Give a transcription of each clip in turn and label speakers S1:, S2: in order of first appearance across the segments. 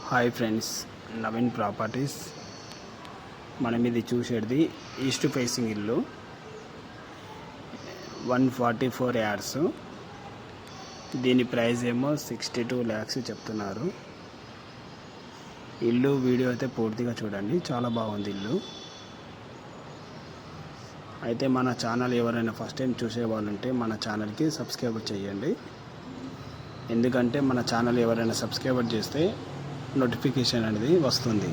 S1: Hi friends, Naveen properties. మనం ఇది చూసేది ఈస్ట్ ఫేసింగ్ ఇల్లు, 144 యార్డ్స్. దీని ప్రైస్ ఏమో 62 lakhs చెప్తున్నారు. ఇల్లు వీడియో అయితే పూర్తిగా చూడండి, చాలా బాగుంది ఇల్లు. అయితే మన ఛానల్ ఎవరైనా ఫస్ట్ టైం చూసే వాళ్ళు ఉంటే మన ఛానల్కి సబ్స్క్రైబ్ చేయండి. ఎందుకంటే మన ఛానల్ ఎవరైనా సబ్స్క్రైబ్ చేస్తే నోటిఫికేషన్ అనేది వస్తుంది.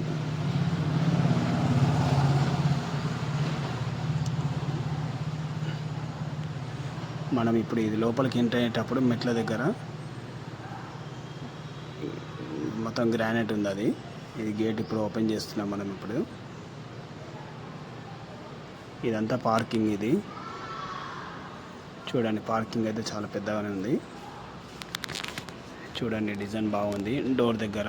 S1: మనం ఇప్పుడు ఇది లోపలికి ఎంటర్ అయ్యేటప్పుడు మెట్ల దగ్గర మొత్తం గ్రానైట్ ఉంది. అది ఇది గేట్ ఇప్పుడు ఓపెన్ చేస్తున్నాం మనం. ఇప్పుడు ఇదంతా పార్కింగ్. ఇది చూడండి, పార్కింగ్ అయితే చాలా పెద్దగానే ఉంది. చూడండి, డిజైన్ బాగుంది. డోర్ దగ్గర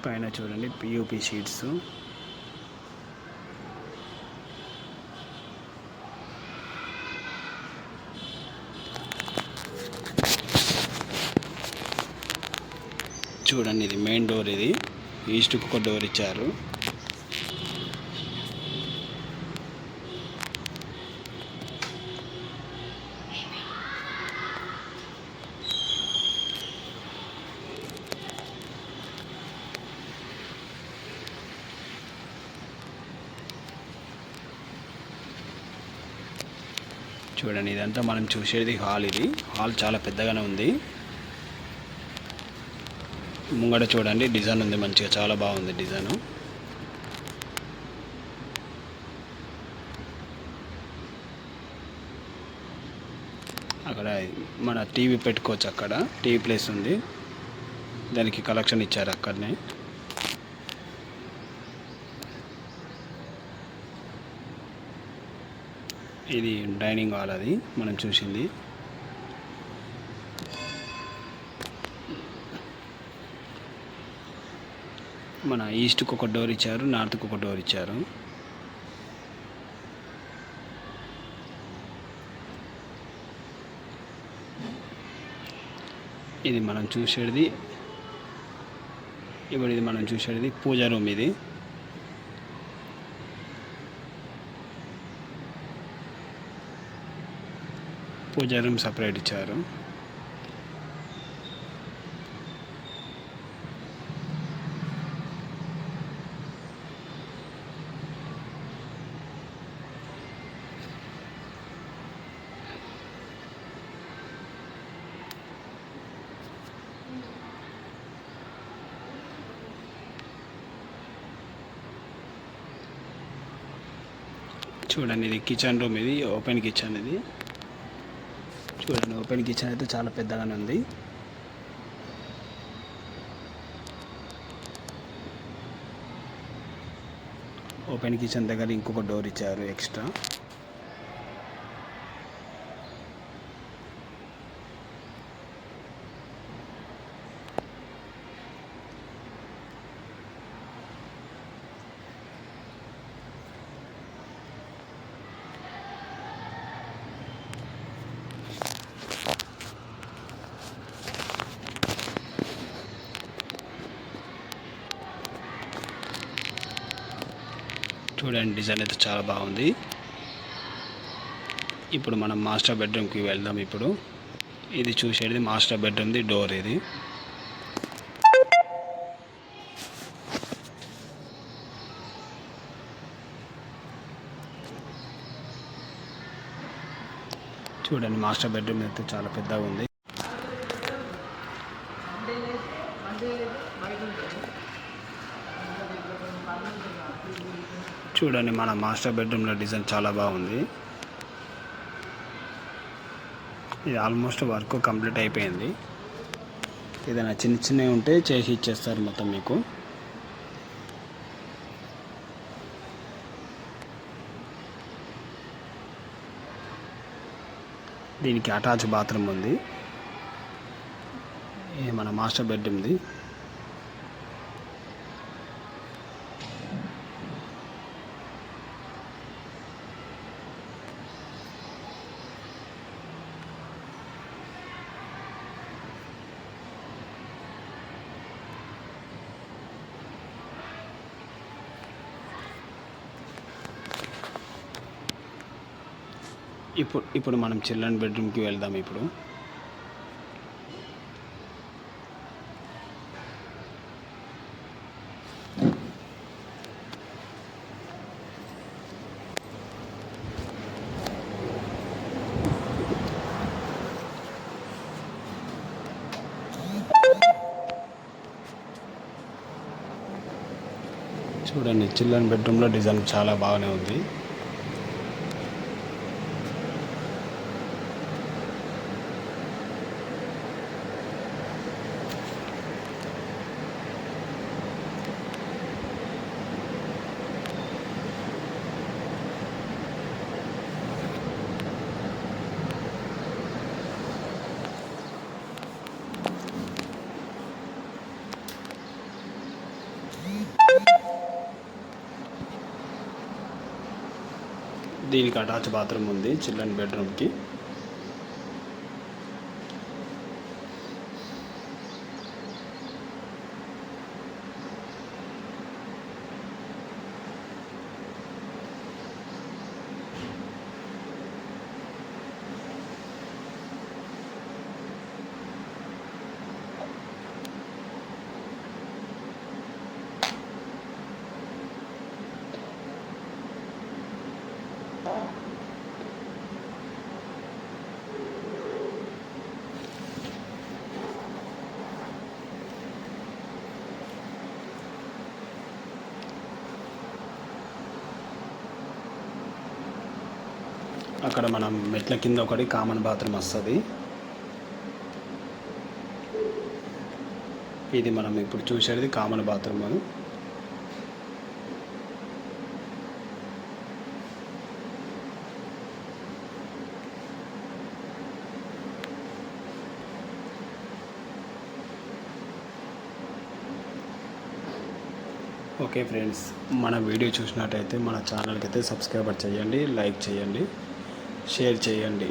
S1: పైన చూడండి పియూపీ షీట్స్. చూడండి, ఇది మెయిన్ డోర్. ఇది ఈస్ట్కి ఒక డోర్ ఇచ్చారు. చూడండి, ఇదంతా మనం చూసేది హాల్. ఇది హాల్ చాలా పెద్దగానే ఉంది. ముంగడ చూడండి డిజైన్ ఉంది మంచిగా, చాలా బాగుంది డిజైన్. అక్కడ మన టీవీ పెట్టుకోవచ్చు. అక్కడ టీవీ ప్లేస్ ఉంది, దానికి కలెక్షన్ ఇచ్చారు అక్కడనే. ఇది డైనింగ్ హాల్, అది మనం చూసింది. మన ఈస్ట్కి ఒక డోర్ ఇచ్చారు, నార్త్కి ఒక డోర్ ఇచ్చారు. ఇది మనం చూసేది ఇప్పుడు ఇది మనం చూసేది పూజా రూమ్. ఇది పూజా రూమ్ సపరేట్ ఇచ్చారు. చూడండి, ఇది కిచెన్ రూమ్. ఇది ఓపెన్ కిచెన్. ఇది చూడండి, ఓపెన్ కిచెన్ అయితే చాలా పెద్దగానే ఉంది. ఓపెన్ కిచెన్ దగ్గర ఇంకొక డోర్ ఇచ్చారు ఎక్స్ట్రా. చూడండి, డిజైన్ అయితే చాలా బాగుంది. ఇప్పుడు మనం మాస్టర్ బెడ్రూమ్కి వెళ్దాం. ఇప్పుడు ఇది చూసేది మాస్టర్ బెడ్రూమ్ది డోర్. ఇది చూడండి, మాస్టర్ బెడ్రూమ్ అయితే చాలా పెద్దగా ఉంది. చూడండి, మన మాస్టర్ బెడ్రూమ్లో డిజైన్ చాలా బాగుంది. ఇది ఆల్మోస్ట్ వర్క్ కంప్లీట్ అయిపోయింది. ఏదైనా చిన్న చిన్నవి ఉంటే చేసి ఇచ్చేస్తారు మొత్తం మీకు. దీనికి అటాచ్ బాత్రూమ్ ఉంది. ఇది మన మాస్టర్ బెడ్రూమ్ది. ఇప్పుడు మనం చిల్డ్రన్ బెడ్రూమ్కి వెళ్దాం. ఇప్పుడు చూడండి, చిల్డ్రన్ బెడ్రూమ్లో డిజైన్ చాలా బాగానే ఉంది. దీనికి అటాచ్ బాత్రూమ్ ఉంది చిల్డ్రన్ బెడ్రూమ్కి. అక్కడ మనం మెట్ల కింద ఒకటి కామన్ బాత్రూమ్ వస్తుంది. ఇది మనం ఇప్పుడు చూసేది కామన్ బాత్రూమ్. ఓకే ఫ్రెండ్స్, మన వీడియో చూసినట్టయితే మన ఛానల్కి అయితే సబ్స్క్రైబ్ చేయండి, లైక్ చేయండి, షేర్ చేయండి.